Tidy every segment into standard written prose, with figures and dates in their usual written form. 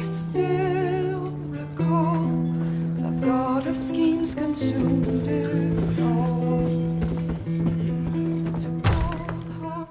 still recall the god of schemes consumed it all. To cold heart.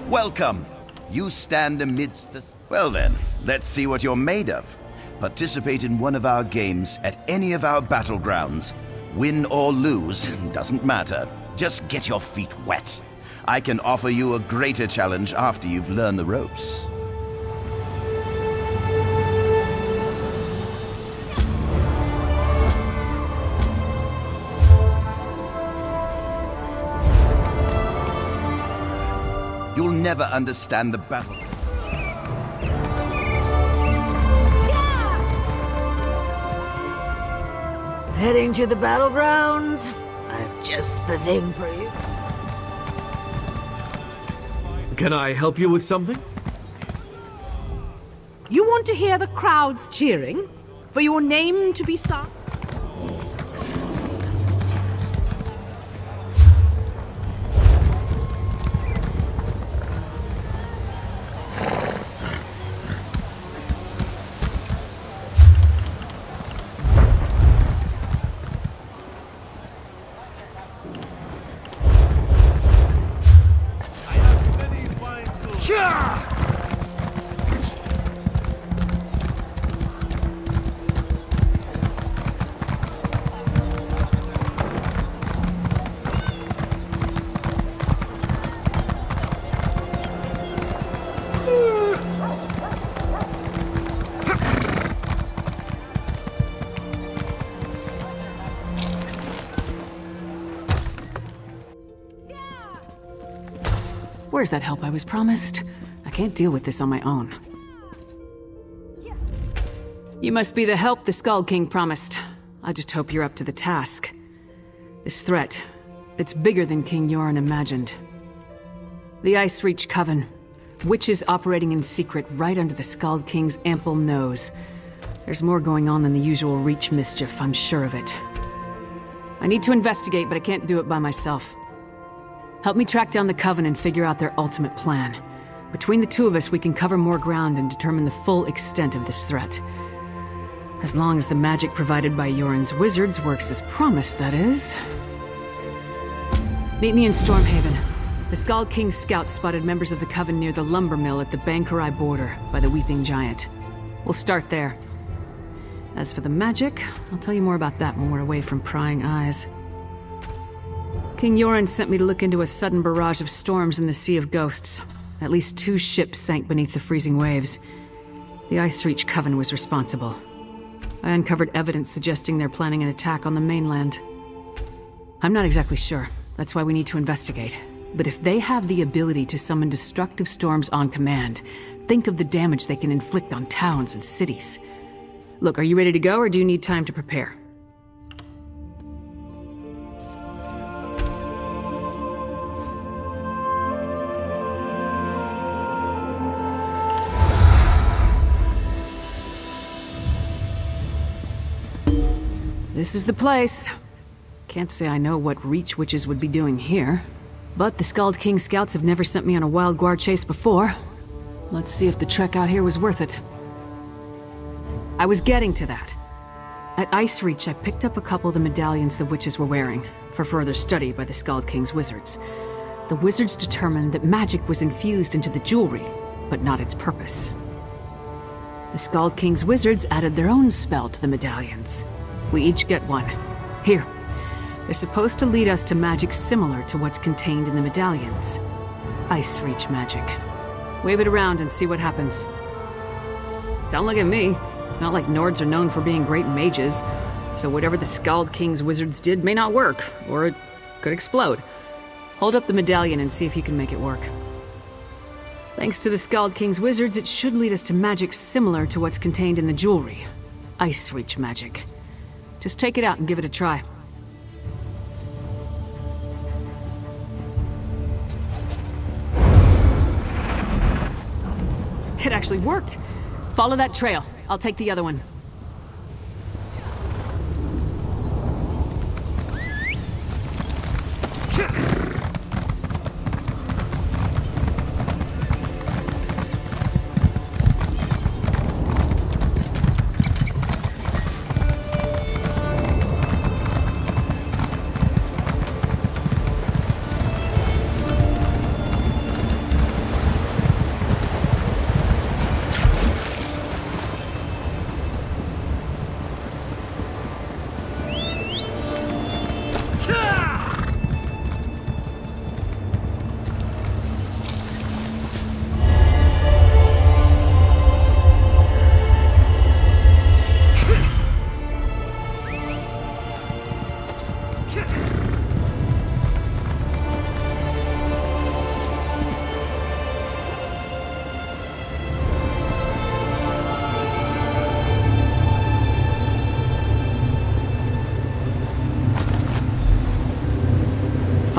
Welcome. You stand amidst the... Well then, let's see what you're made of. Participate in one of our games at any of our battlegrounds. Win or lose, doesn't matter. Just get your feet wet. I can offer you a greater challenge after you've learned the ropes. You'll never understand the battle. Heading to the battlegrounds? I've just the thing for you. Can I help you with something? You want to hear the crowds cheering? For your name to be sung? Where's that help I was promised? I can't deal with this on my own. You must be the help the Skull King promised. I just hope you're up to the task. This threat, it's bigger than King Yoren imagined. The Ice Reach Coven. Witches operating in secret right under the Skull King's ample nose. There's more going on than the usual Reach mischief, I'm sure of it. I need to investigate, but I can't do it by myself. Help me track down the Coven and figure out their ultimate plan. Between the two of us, we can cover more ground and determine the full extent of this threat. As long as the magic provided by Yoren's wizards works as promised, that is. Meet me in Stormhaven. The Skull King's scouts spotted members of the Coven near the lumber mill at the Bankarai border, by the Weeping Giant. We'll start there. As for the magic, I'll tell you more about that when we're away from prying eyes. King Yoren sent me to look into a sudden barrage of storms in the Sea of Ghosts. At least 2 ships sank beneath the freezing waves. The Ice Reach Coven was responsible. I uncovered evidence suggesting they're planning an attack on the mainland. I'm not exactly sure. That's why we need to investigate. But if they have the ability to summon destructive storms on command, think of the damage they can inflict on towns and cities. Look, are you ready to go, or do you need time to prepare? This is the place. Can't say I know what Reach Witches would be doing here. But the Skald King Scouts have never sent me on a wild guard chase before. Let's see if the trek out here was worth it. I was getting to that. At Ice Reach, I picked up a couple of the medallions the witches were wearing, for further study by the Skald King's wizards. The wizards determined that magic was infused into the jewelry, but not its purpose. The Skald King's wizards added their own spell to the medallions. We each get one. Here. They're supposed to lead us to magic similar to what's contained in the medallions. Ice Reach magic. Wave it around and see what happens. Don't look at me. It's not like Nords are known for being great mages, so whatever the Skald King's wizards did may not work, or it could explode. Hold up the medallion and see if you can make it work. Thanks to the Skald King's wizards, it should lead us to magic similar to what's contained in the jewelry. Ice Reach magic. Just take it out and give it a try. It actually worked! Follow that trail. I'll take the other one.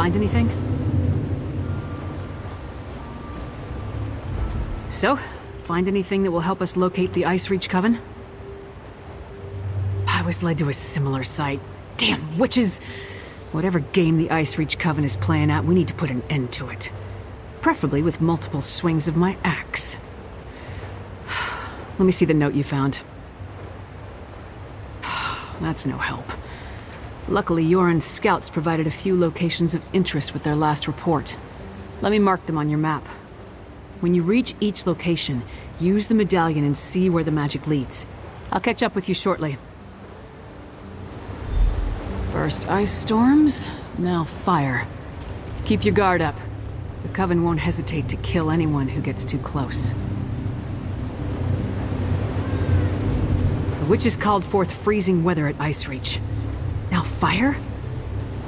Find anything? So, find anything that will help us locate the Ice Reach Coven? I was led to a similar site. Damn witches! Whatever game the Ice Reach Coven is playing at, we need to put an end to it. Preferably with multiple swings of my axe. Let me see the note you found. That's no help. Luckily, Yoren's scouts provided a few locations of interest with their last report. Let me mark them on your map. When you reach each location, use the medallion and see where the magic leads. I'll catch up with you shortly. First ice storms, now fire. Keep your guard up. The Coven won't hesitate to kill anyone who gets too close. The witches called forth freezing weather at Ice Reach. Now fire?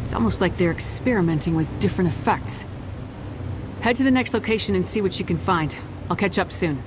It's almost like they're experimenting with different effects. Head to the next location and see what you can find. I'll catch up soon.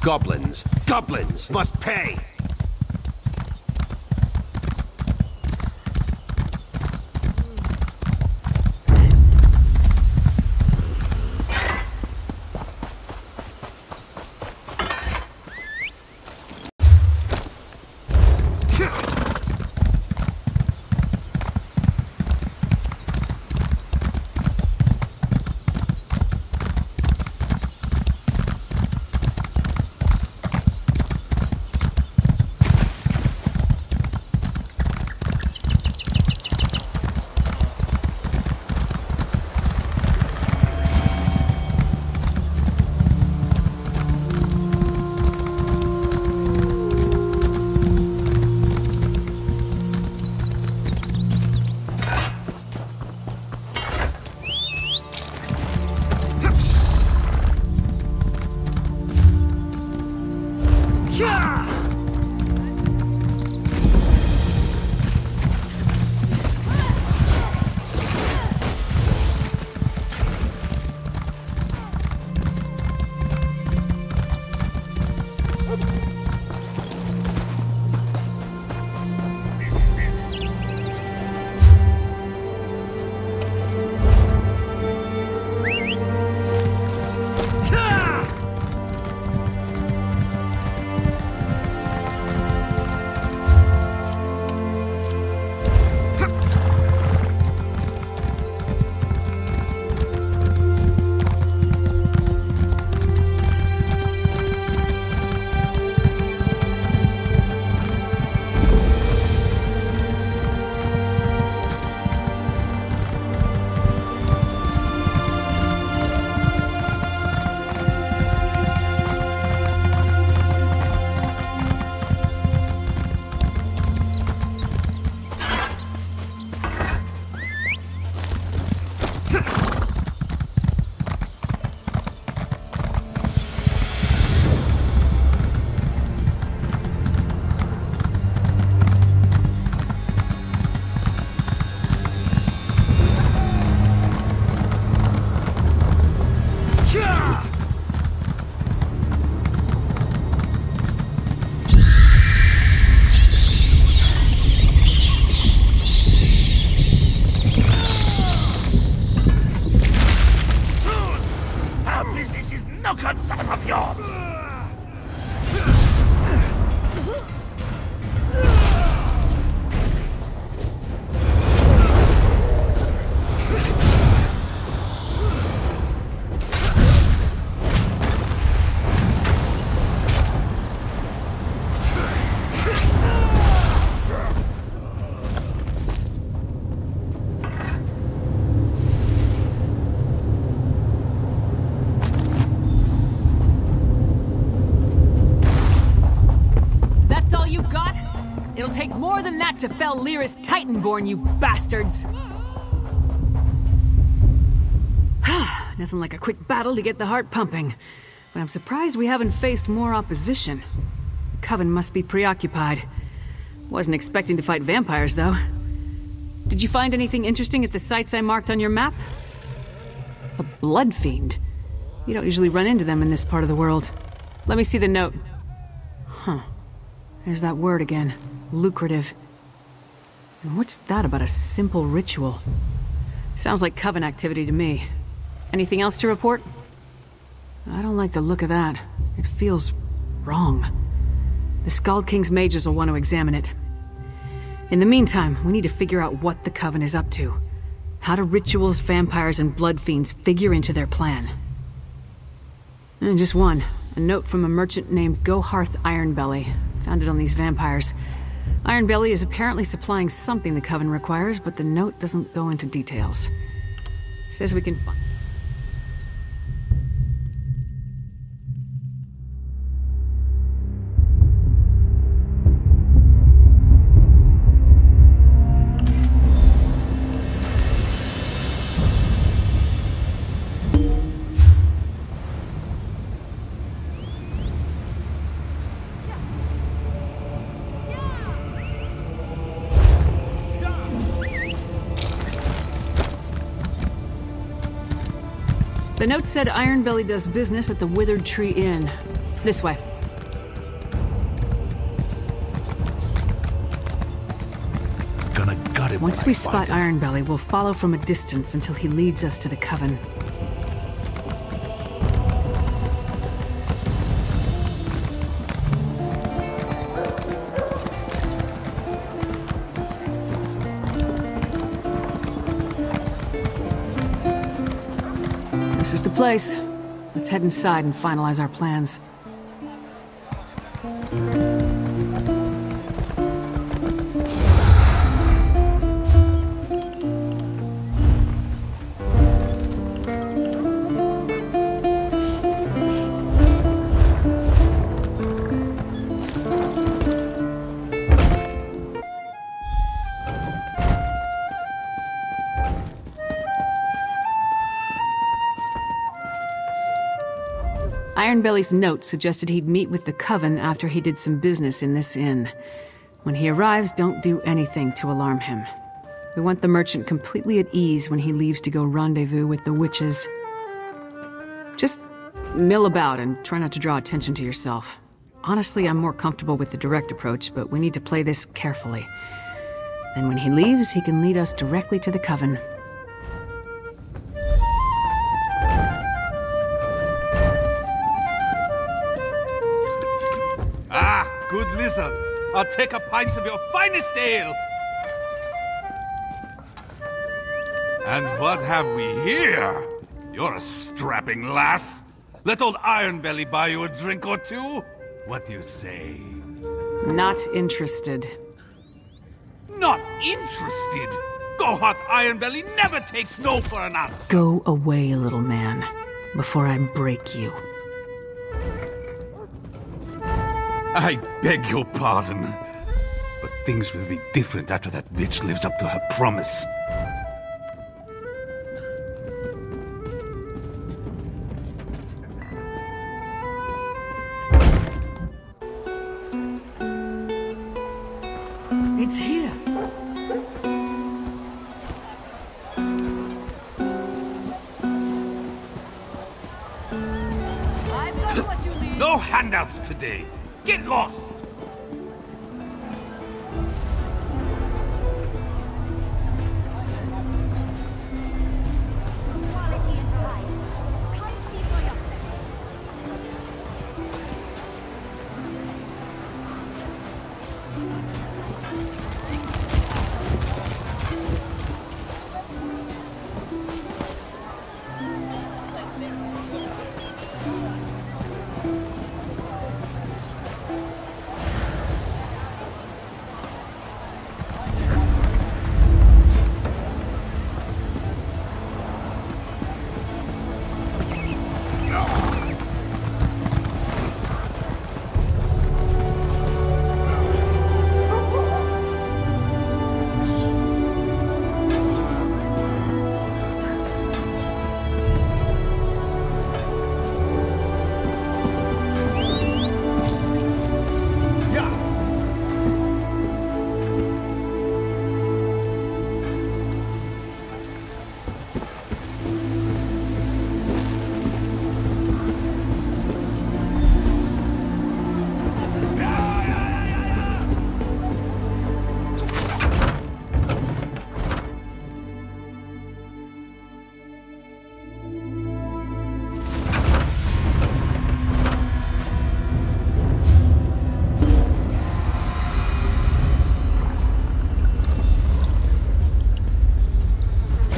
goblins. Goblins must pay! It'll take more than that to fell Lyra's Titanborn, you bastards! Nothing like a quick battle to get the heart pumping. But I'm surprised we haven't faced more opposition. The Coven must be preoccupied. Wasn't expecting to fight vampires, though. Did you find anything interesting at the sites I marked on your map? A blood fiend? You don't usually run into them in this part of the world. Let me see the note. Huh. There's that word again. Lucrative. And what's that about a simple ritual? Sounds like Coven activity to me. Anything else to report? I don't like the look of that. It feels wrong. The Skull King's mages will want to examine it. In the meantime, we need to figure out what the Coven is up to. How do rituals, vampires, and blood fiends figure into their plan? And just one. A note from a merchant named Goharth Ironbelly. Found it on these vampires. Ironbelly is apparently supplying something the Coven requires, but the note doesn't go into details. Says we can find... The note said Ironbelly does business at the Withered Tree Inn. This way. him Once when we I spot find him. Ironbelly, we'll follow from a distance until he leads us to the Coven. This is the place. Let's head inside and finalize our plans. Ironbelly's note suggested he'd meet with the Coven after he did some business in this inn. When he arrives, don't do anything to alarm him. We want the merchant completely at ease when he leaves to go rendezvous with the witches. Just mill about and try not to draw attention to yourself. Honestly, I'm more comfortable with the direct approach, but we need to play this carefully. Then when he leaves, he can lead us directly to the Coven. Good lizard. I'll take a pint of your finest ale. And what have we here? You're a strapping lass. Let old Ironbelly buy you a drink or two? What do you say? Not interested. Not interested? Go hot Ironbelly never takes no for an answer. Go away, little man, before I break you. I beg your pardon, but things will be different after that witch lives up to her promise. It's here. I've got what you need. No handouts today. Get lost! Quality and variety. Come see for yourself.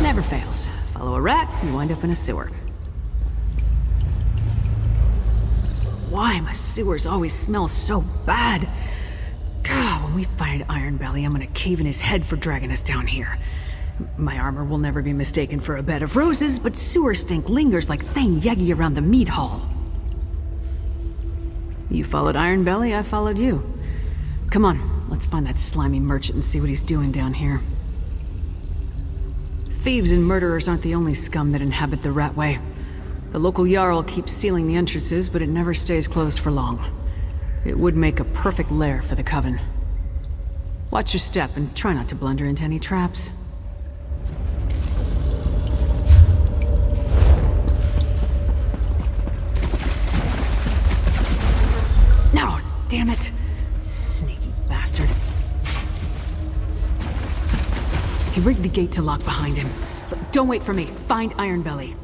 Never fails. Follow a rat, you wind up in a sewer. Why my sewers always smell so bad? God, when we find Ironbelly, I'm gonna cave in his head for dragging us down here. My armor will never be mistaken for a bed of roses, but sewer stink lingers like Thane Yagi around the mead hall. You followed Ironbelly, I followed you. Come on, let's find that slimy merchant and see what he's doing down here. Thieves and murderers aren't the only scum that inhabit the Ratway. The local Jarl keeps sealing the entrances, but it never stays closed for long. It would make a perfect lair for the Coven. Watch your step and try not to blunder into any traps. No, damn it! Sneaky bastard. He rigged the gate to lock behind him. Look, don't wait for me. Find Ironbelly.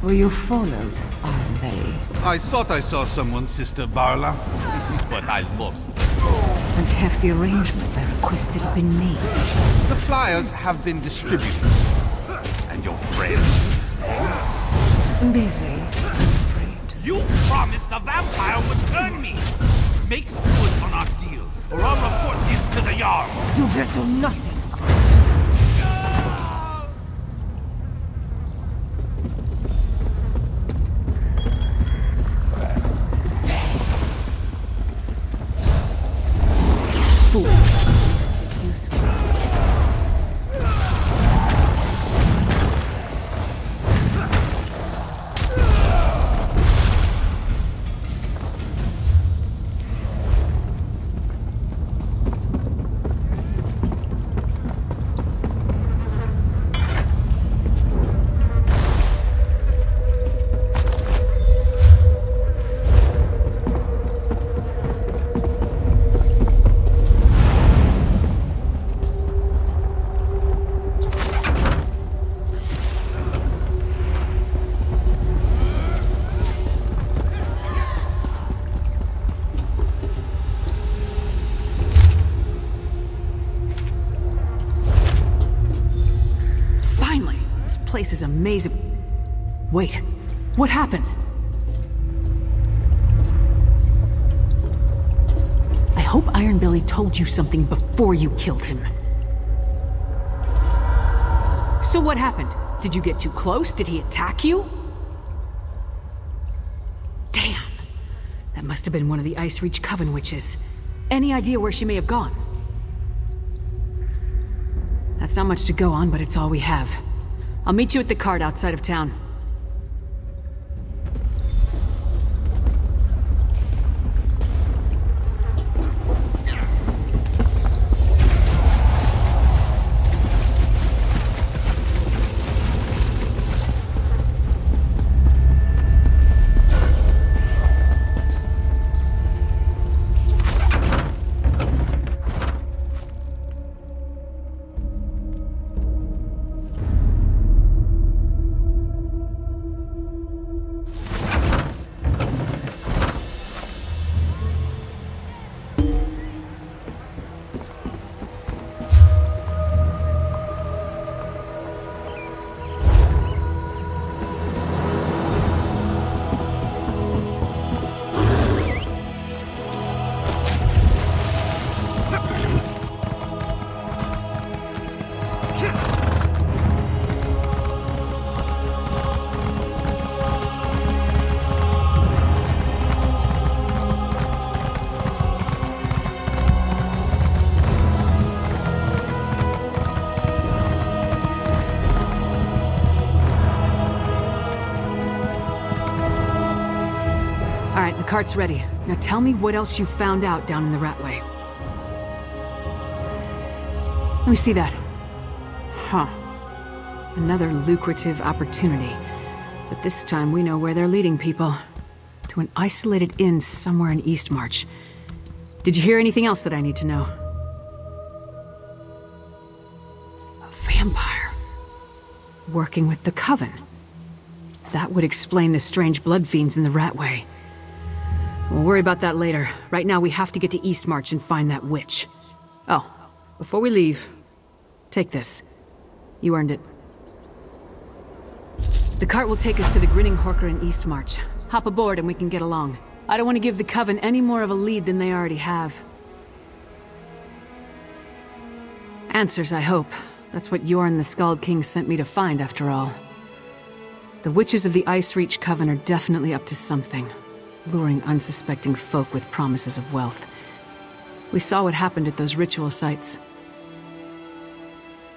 Were you followed, Ironbelly? I thought I saw someone, Sister Barla, but I lost. And have the arrangements I requested been made? The flyers have been distributed. And your friend? Thanks. Busy, I'm afraid. You promised the vampire would turn me! Make good on our deal, or I'll report this to the Jarl! You will do nothing. Fool. It is useless. This place is amazing. Wait, what happened? I hope Ironbelly told you something before you killed him. So what happened? Did you get too close? Did he attack you? Damn. That must have been one of the Ice Reach Coven witches. Any idea where she may have gone? That's not much to go on, but it's all we have. I'll meet you at the cart outside of town. Alright, the cart's ready. Now tell me what else you found out down in the Ratway. Let me see that. Huh. Another lucrative opportunity. But this time we know where they're leading people. To an isolated inn somewhere in Eastmarch. Did you hear anything else that I need to know? A vampire. Working with the Coven. That would explain the strange blood fiends in the Ratway. We'll worry about that later. Right now we have to get to Eastmarch and find that witch. Oh, before we leave, take this. You earned it. The cart will take us to the Grinning Horker in Eastmarch. Hop aboard and we can get along. I don't want to give the Coven any more of a lead than they already have. Answers, I hope. That's what Yorn the Skald King sent me to find, after all. The witches of the Ice Reach Coven are definitely up to something, luring unsuspecting folk with promises of wealth. We saw what happened at those ritual sites.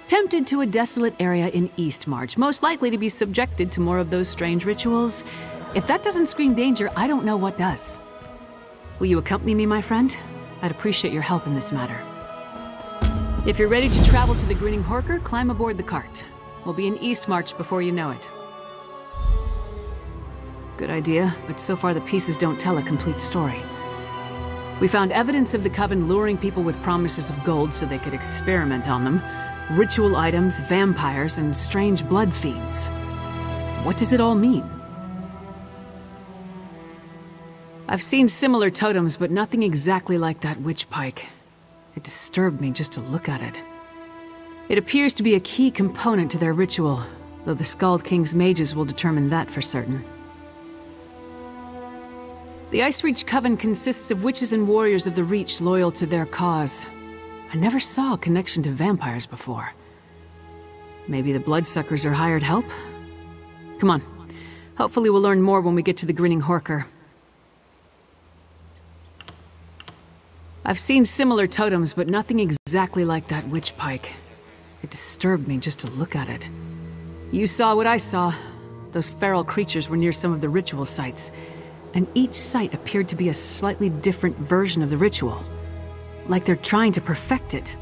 Tempted to a desolate area in Eastmarch, most likely to be subjected to more of those strange rituals. If that doesn't scream danger, I don't know what does. Will you accompany me, my friend? I'd appreciate your help in this matter. If you're ready to travel to the Grinning Horker, climb aboard the cart. We'll be in Eastmarch before you know it. Good idea, but so far the pieces don't tell a complete story. We found evidence of the Coven luring people with promises of gold so they could experiment on them. Ritual items, vampires, and strange blood fiends. What does it all mean? I've seen similar totems, but nothing exactly like that witch pike. It disturbed me just to look at it. It appears to be a key component to their ritual, though the Skald King's mages will determine that for certain. The Ice Reach Coven consists of witches and warriors of the Reach loyal to their cause. I never saw a connection to vampires before. Maybe the bloodsuckers are hired help? Come on. Hopefully we'll learn more when we get to the Grinning Horker. I've seen similar totems, but nothing exactly like that witch pike. It disturbed me just to look at it. You saw what I saw. Those feral creatures were near some of the ritual sites, and each site appeared to be a slightly different version of the ritual. Like they're trying to perfect it.